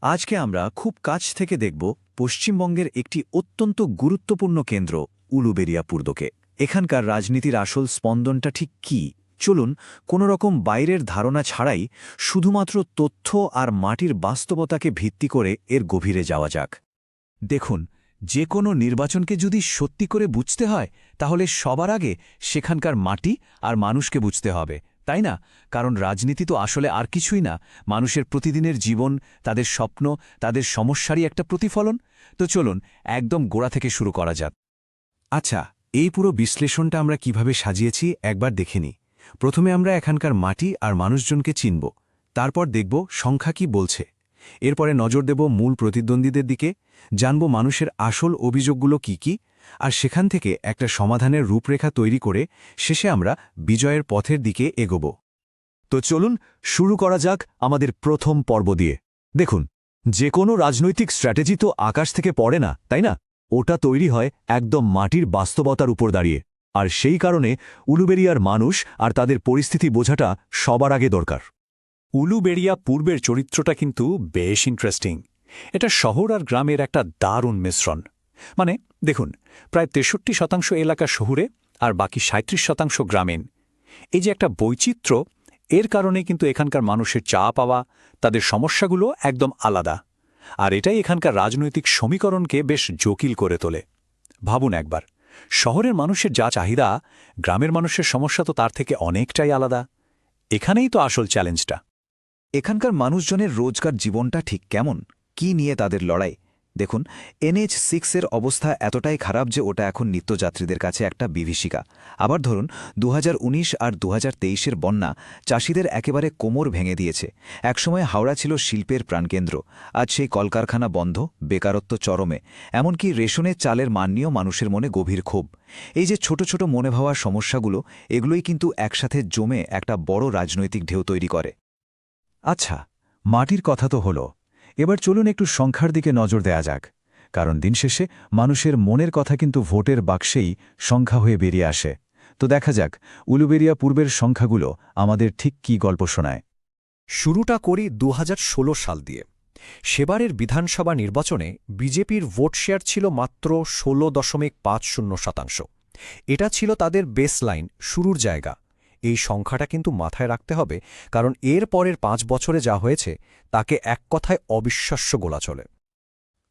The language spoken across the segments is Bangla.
আজকে আমরা খুব কাছ থেকে দেখব পশ্চিমবঙ্গের একটি অত্যন্ত গুরুত্বপূর্ণ কেন্দ্র উলুবেড়িয়াপুরদকে। এখানকার রাজনীতির আসল স্পন্দনটা ঠিক কী, চলুন কোনো রকম বাইরের ধারণা ছাড়াই শুধুমাত্র তথ্য আর মাটির বাস্তবতাকে ভিত্তি করে এর গভীরে যাওয়া যাক। দেখুন, যে কোনো নির্বাচনকে যদি সত্যি করে বুঝতে হয় তাহলে সবার আগে সেখানকার মাটি আর মানুষকে বুঝতে হবে, তাই না? কারণ রাজনীতি তো আসলে আর কিছুই না, মানুষের প্রতিদিনের জীবন, তাদের স্বপ্ন, তাদের সমস্যারই একটা প্রতিফলন। তো চলুন একদম গোড়া থেকে শুরু করা যাক। আচ্ছা, এই পুরো বিশ্লেষণটা আমরা কিভাবে সাজিয়েছি একবার দেখে নিই। প্রথমে আমরা এখানকার মাটি আর মানুষজনকে চিনব, তারপর দেখব সংখ্যা কি বলছে। এরপরে নজর দেব মূল প্রতিদ্বন্দ্বীদের দিকে, জানব মানুষের আসল অভিযোগগুলো কি কি, আর সেখান থেকে একটা সমাধানের রূপরেখা তৈরি করে শেষে আমরা বিজয়ের পথের দিকে এগোব। তো চলুন শুরু করা যাক আমাদের প্রথম পর্ব দিয়ে। দেখুন, যে কোনো রাজনৈতিক স্ট্র্যাটেজি তো আকাশ থেকে পড়ে না, তাই না? ওটা তৈরি হয় একদম মাটির বাস্তবতার উপর দাঁড়িয়ে। আর সেই কারণে উলুবেড়িয়ার মানুষ আর তাদের পরিস্থিতি বোঝাটা সবার আগে দরকার। উলুবেড়িয়া পূর্বের চরিত্রটা কিন্তু বেশ ইন্টারেস্টিং। এটা শহর আর গ্রামের একটা দারুণ মিশ্রণ। মানে দেখুন, প্রায় 63% এলাকা শহুরে আর বাকি 37% গ্রামীণ। এই যে একটা বৈচিত্র্য, এর কারণে কিন্তু এখানকার মানুষের চা পাওয়া, তাদের সমস্যাগুলো একদম আলাদা। আর এটাই এখানকার রাজনৈতিক সমীকরণকে বেশ জটিল করে তোলে। ভাবুন একবার, শহরের মানুষের যা চাহিদা, গ্রামের মানুষের সমস্যা তো তার থেকে অনেকটাই আলাদা। এখানেই তো আসল চ্যালেঞ্জটা। এখানকার মানুষজনের রোজকার জীবনটা ঠিক কেমন, কি নিয়ে তাদের লড়াই? দেখুন, NH6-এর অবস্থা এতটাই খারাপ যে ওটা এখন নিত্যযাত্রীদের কাছে একটা বিভীষিকা। আবার ধরুন 2019 আর 2023-এর বন্যা চাষিদের একেবারে কোমর ভেঙে দিয়েছে। একসময় হাওড়া ছিল শিল্পের প্রাণকেন্দ্র, আজ সেই কলকারখানা বন্ধ, বেকারত্ব চরমে, এমনকি রেশনের চালের মান নিয়েও মানুষের মনে গভীর ক্ষোভ। এই যে ছোট ছোট মনে ভাবার সমস্যাগুলো, এগুলোই কিন্তু একসাথে জমে একটা বড় রাজনৈতিক ঢেউ তৈরি করে। আচ্ছা, মাটির কথা তো হলো, এবার চলুন একটু সংখ্যার দিকে নজর দেয়া যাক। কারণ দিন শেষে মানুষের মনের কথা কিন্তু ভোটের বাক্সেই সংখ্যা হয়ে বেরিয়ে আসে। তো দেখা যাক উলুবেড়িয়া পূর্বের সংখ্যাগুলো আমাদের ঠিক কী গল্প শোনায়। শুরুটা করি 2016 সাল দিয়ে। সেবারের বিধানসভা নির্বাচনে বিজেপির ভোট শেয়ার ছিল মাত্র 16.50%। এটা ছিল তাদের বেসলাইন, শুরুর জায়গা। এই সংখ্যাটা কিন্তু মাথায় রাখতে হবে, কারণ এর পরের 5 বছরে যা হয়েছে তাকে এক কথায় অবিশ্বাস্য গোলা চলে।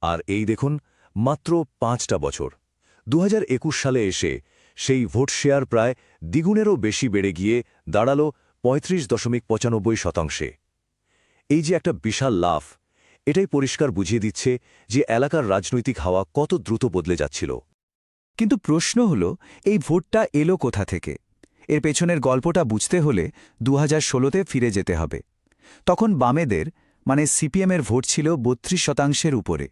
আর এই দেখুন, মাত্র 5টা বছর 2021 সালে এসে সেই ভোট শেয়ার প্রায় দ্বিগুণেরও বেশি বেড়ে গিয়ে দাঁড়াল 35.95%। এই যে একটা বিশাল লাফ, এটাই পরিষ্কার বুঝিয়ে দিচ্ছে যে এলাকার রাজনৈতিক হাওয়া কত দ্রুত বদলে যাচ্ছিল। কিন্তু প্রশ্ন হল, এই ভোটটা এলো কোথা থেকে? এর পেছনের গল্পটা বুঝতে হলে 2016-তে ফিরে যেতে হবে। তখন বামেদের মানে সিপিএমের ভোট ছিল 32%-এর উপরে।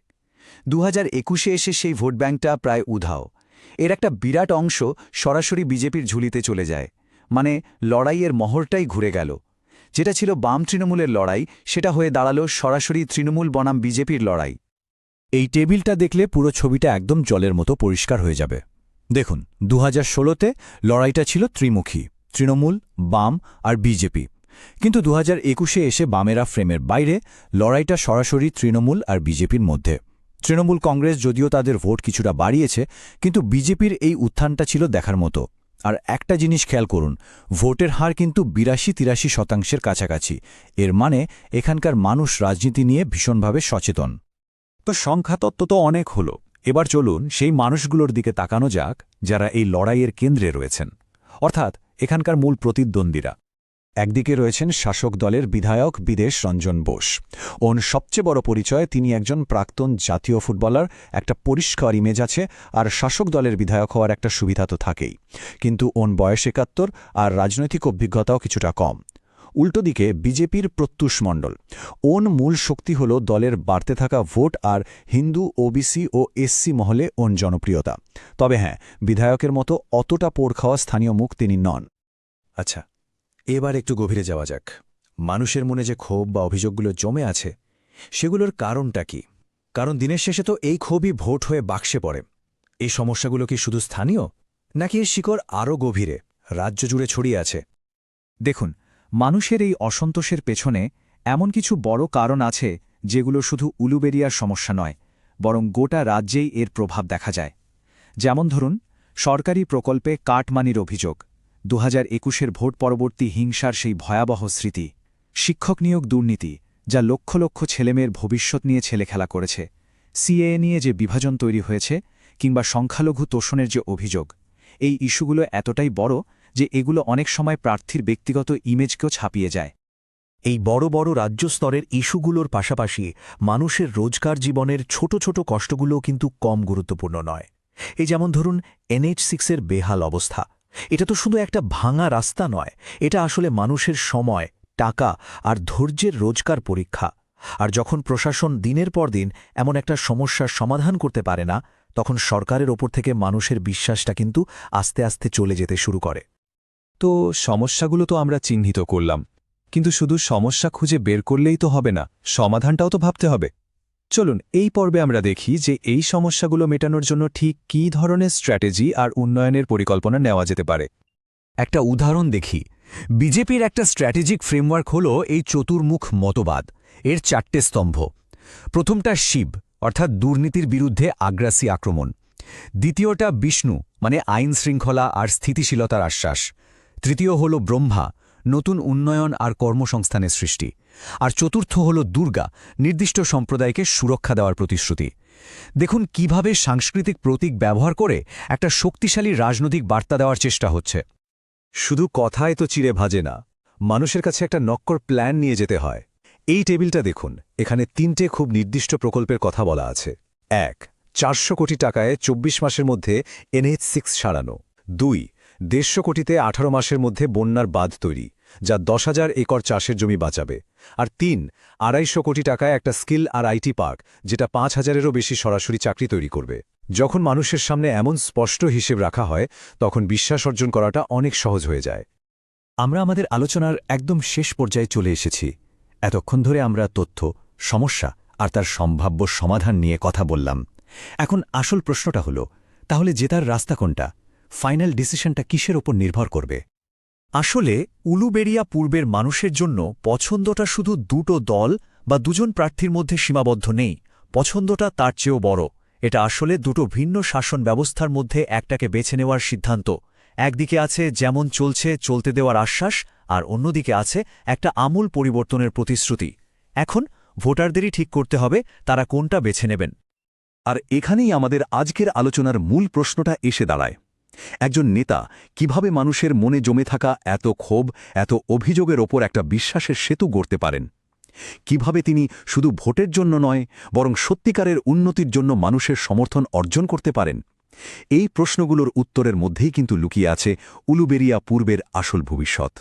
2021-এ এসে সেই ভোট ব্যাংকটা প্রায় উধাও। এর একটা বিরাট অংশ সরাসরি বিজেপির ঝুলিতে চলে যায়। মানে লড়াইয়ের মহরটাই ঘুরে গেল। যেটা ছিল বাম তৃণমূলের লড়াই, সেটা হয়ে দাঁড়ালো সরাসরি তৃণমূল বনাম বিজেপির লড়াই। এই টেবিলটা দেখলে পুরো ছবিটা একদম জলের মতো পরিষ্কার হয়ে যাবে। দেখুন, 2016-তে লড়াইটা ছিল ত্রিমুখী, তৃণমূল, বাম আর বিজেপি। কিন্তু 2021-এ এসে বামেরা ফ্রেমের বাইরে, লড়াইটা সরাসরি তৃণমূল আর বিজেপির মধ্যে। তৃণমূল কংগ্রেস যদিও তাদের ভোট কিছুটা বাড়িয়েছে, কিন্তু বিজেপির এই উত্থানটা ছিল দেখার মতো। আর একটা জিনিস খেয়াল করুন, ভোটের হার কিন্তু 82-83% কাছাকাছি। এর মানে এখানকার মানুষ রাজনীতি নিয়ে ভীষণভাবে সচেতন। তো সংখ্যাতত্ত্ব তো অনেক হলো, এবার চলুন সেই মানুষগুলোর দিকে তাকানো যাক যারা এই লড়াইয়ের কেন্দ্রে রয়েছেন, অর্থাৎ এখানকার মূল প্রতিদ্বন্দ্বীরা। একদিকে রয়েছেন শাসক দলের বিধায়ক বিদেশ রঞ্জন বোস। ওর সবচেয়ে বড় পরিচয়, তিনি একজন প্রাক্তন জাতীয় ফুটবলার, একটা পরিষ্কার ইমেজ আছে, আর শাসক দলের বিধায়ক হওয়ার একটা সুবিধা তো থাকেই। কিন্তু ওর বয়স 71 আর রাজনৈতিক অভিজ্ঞতাও কিছুটা কম। উল্টো দিকে বিজেপির প্রত্যুষ মণ্ডল। ওন মূল শক্তি হল দলের বাড়তে থাকা ভোট আর হিন্দু, ওবিসি ও এসসি মহলে ওন জনপ্রিয়তা। তবে হ্যাঁ, বিধায়কের মতো অতটা পোড় খাওয়া স্থানীয় মুখ তিনি নন। আচ্ছা, এবার একটু গভীরে যাওয়া যাক। মানুষের মনে যে ক্ষোভ বা অভিযোগগুলো জমে আছে, সেগুলোর কারণটা কি? কারণ দিনের শেষে তো এই ক্ষোভই ভোট হয়ে বাক্সে পড়ে। এই সমস্যাগুলো কি শুধু স্থানীয়, নাকি এর শিকড় আরও গভীরে, রাজ্য জুড়ে ছড়িয়ে আছে? দেখুন, মানুষের এই অসন্তোষের পেছনে এমন কিছু বড় কারণ আছে যেগুলো শুধু উলুবেরিয়ার সমস্যা নয়, বরং গোটা রাজ্যেই এর প্রভাব দেখা যায়। যেমন ধরুন, সরকারি প্রকল্পে কাটমানির অভিযোগ, 2021-এর ভোট পরবর্তী হিংসার সেই ভয়াবহ স্মৃতি, শিক্ষক নিয়োগ দুর্নীতি যা লক্ষ লক্ষ ছেলেমেয়ের ভবিষ্যৎ নিয়ে ছেলেখেলা করেছে, সিএএ নিয়ে যে বিভাজন তৈরি হয়েছে, কিংবা সংখ্যালঘু তোষণের যে অভিযোগ। এই ইস্যুগুলো এতটাই বড় যে এগুলো অনেক সময় প্রার্থীর ব্যক্তিগত ইমেজকেও ছাপিয়ে যায়। এই বড় বড় রাজ্য স্তরের ইস্যুগুলোর পাশাপাশি মানুষের রোজকার জীবনের ছোট ছোট কষ্টগুলোও কিন্তু কম গুরুত্বপূর্ণ নয়। এই যেমন ধরুন NH6-এর বেহাল অবস্থা। এটা তো শুধু একটা ভাঙা রাস্তা নয়, এটা আসলে মানুষের সময়, টাকা আর ধৈর্যের রোজকার পরীক্ষা। আর যখন প্রশাসন দিনের পর দিন এমন একটা সমস্যার সমাধান করতে পারে না, তখন সরকারের ওপর থেকে মানুষের বিশ্বাসটা কিন্তু আস্তে আস্তে চলে যেতে শুরু করে। তো সমস্যাগুলো তো আমরা চিহ্নিত করলাম, কিন্তু শুধু সমস্যা খুঁজে বের করলেই তো হবে না, সমাধানটাও তো ভাবতে হবে। চলুন এই পর্বে আমরা দেখি যে এই সমস্যাগুলো মেটানোর জন্য ঠিক কী ধরনের স্ট্র্যাটেজি আর উন্নয়নের পরিকল্পনা নেওয়া যেতে পারে। একটা উদাহরণ দেখি। বিজেপির একটা স্ট্র্যাটেজিক ফ্রেমওয়ার্ক হল এই চতুর্মুখ মতবাদ। এর 4টে স্তম্ভ। প্রথমটা শিব, অর্থাৎ দুর্নীতির বিরুদ্ধে আগ্রাসী আক্রমণ। দ্বিতীয়টা বিষ্ণু, মানে আইন শৃঙ্খলা আর স্থিতিশীলতার আশ্বাস। তৃতীয় হল ব্রহ্মা, নতুন উন্নয়ন আর কর্মসংস্থানের সৃষ্টি। আর চতুর্থ হল দুর্গা, নির্দিষ্ট সম্প্রদায়কে সুরক্ষা দেওয়ার প্রতিশ্রুতি। দেখুন কিভাবে সাংস্কৃতিক প্রতীক ব্যবহার করে একটা শক্তিশালী রাজনৈতিক বার্তা দেওয়ার চেষ্টা হচ্ছে। শুধু কথায় তো চিড়ে ভাজে না, মানুষের কাছে একটা নক্কর প্ল্যান নিয়ে যেতে হয়। এই টেবিলটা দেখুন, এখানে 3টে খুব নির্দিষ্ট প্রকল্পের কথা বলা আছে। 1. 400 কোটি টাকায় 24 মাসের মধ্যে NH6 সারানো। 2. 150 কোটিতে 18 মাসের মধ্যে বন্যার বাঁধ তৈরি, যা 10,000 একর চাষের জমি বাঁচাবে। আর 3. 250 কোটি টাকায় একটা স্কিল আর IT পার্ক, যেটা 5,000-এরও বেশি সরাসরি চাকরি তৈরি করবে। যখন মানুষের সামনে এমন স্পষ্ট হিসেব রাখা হয়, তখন বিশ্বাস অর্জন করাটা অনেক সহজ হয়ে যায়। আমরা আমাদের আলোচনার একদম শেষ পর্যায়ে চলে এসেছি। এতক্ষণ ধরে আমরা তথ্য, সমস্যা আর তার সম্ভাব্য সমাধান নিয়ে কথা বললাম। এখন আসল প্রশ্নটা হলো, তাহলে জেতার রাস্তা কোনটা? ফাইনাল ডিসিশনটা কিসের ওপর নির্ভর করবে? আসলে উলুবেরিয়া পূর্বের মানুষের জন্য পছন্দটা শুধু দুটো দল বা দুজন প্রার্থীর মধ্যে সীমাবদ্ধ নেই। পছন্দটা তার চেয়েও বড়। এটা আসলে দুটো ভিন্ন শাসন ব্যবস্থার মধ্যে একটাকে বেছে নেওয়ার সিদ্ধান্ত। একদিকে আছে যেমন চলছে চলতে দেওয়ার আশ্বাস, আর অন্যদিকে আছে একটা আমূল পরিবর্তনের প্রতিশ্রুতি। এখন ভোটারদেরই ঠিক করতে হবে তারা কোনটা বেছে নেবেন। আর এখানেই আমাদের আজকের আলোচনার মূল প্রশ্নটা এসে দাঁড়ায়। একজন নেতা কিভাবে মানুষের মনে জমে থাকা এত ক্ষোভ, এত অভিযোগের ওপর একটা বিশ্বাসের সেতু গড়তে পারেন? কিভাবে তিনি শুধু ভোটের জন্য নয়, বরং সত্যিকারের উন্নতির জন্য মানুষের সমর্থন অর্জন করতে পারেন? এই প্রশ্নগুলোর উত্তরের মধ্যেই কিন্তু লুকিয়ে আছে উলুবেরিয়া পূর্বের আসল ভবিষ্যৎ।